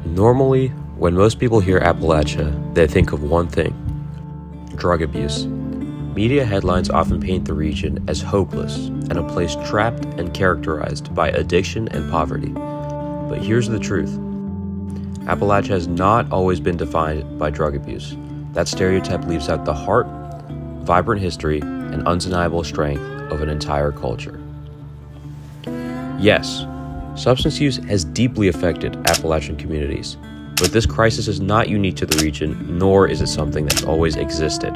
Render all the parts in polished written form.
Normally, when most people hear Appalachia, they think of one thing: drug abuse. Media headlines often paint the region as hopeless and a place trapped and characterized by addiction and poverty. But here's the truth: Appalachia has not always been defined by drug abuse. That stereotype leaves out the heart, vibrant history, and undeniable strength of an entire culture. Yes, substance use has deeply affected Appalachian communities, but this crisis is not unique to the region, nor is it something that's always existed.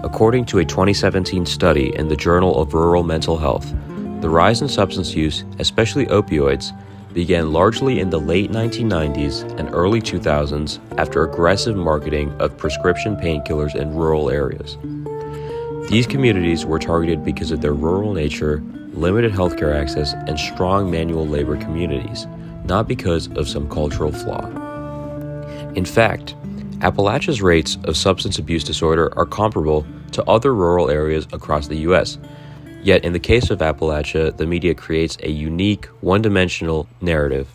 According to a 2017 study in the Journal of Rural Mental Health, the rise in substance use, especially opioids, began largely in the late 1990s and early 2000s after aggressive marketing of prescription painkillers in rural areas. These communities were targeted because of their rural nature, limited healthcare access, and strong manual labor communities, not because of some cultural flaw. In fact, Appalachia's rates of substance abuse disorder are comparable to other rural areas across the U.S. Yet in the case of Appalachia, the media creates a unique, one-dimensional narrative.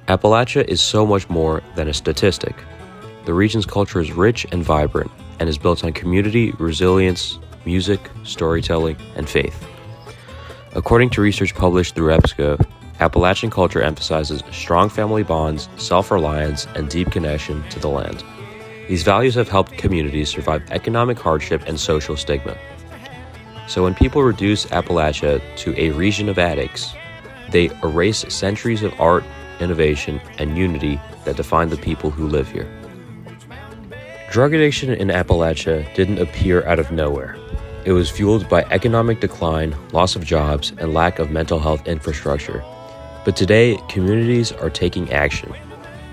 Appalachia is so much more than a statistic. The region's culture is rich and vibrant, and is built on community, resilience, music, storytelling, and faith. According to research published through EBSCO, Appalachian culture emphasizes strong family bonds, self-reliance, and deep connection to the land. These values have helped communities survive economic hardship and social stigma. So when people reduce Appalachia to a region of addicts, they erase centuries of art, innovation, and unity that define the people who live here. Drug addiction in Appalachia didn't appear out of nowhere. It was fueled by economic decline, loss of jobs, and lack of mental health infrastructure. But today, communities are taking action.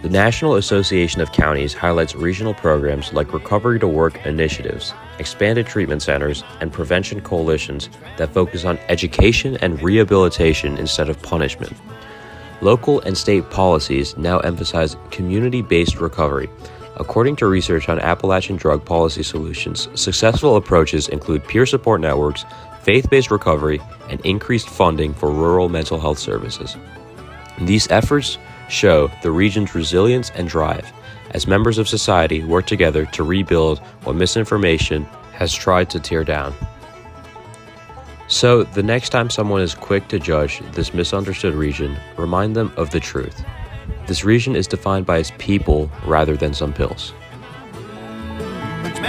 The National Association of Counties highlights regional programs like Recovery to Work initiatives, expanded treatment centers, and prevention coalitions that focus on education and rehabilitation instead of punishment. Local and state policies now emphasize community-based recovery. According to research on Appalachian drug policy solutions, successful approaches include peer support networks, faith-based recovery, and increased funding for rural mental health services. These efforts show the region's resilience and drive as members of society work together to rebuild what misinformation has tried to tear down. So, the next time someone is quick to judge this misunderstood region, remind them of the truth. This region is defined by its people rather than some pills. It's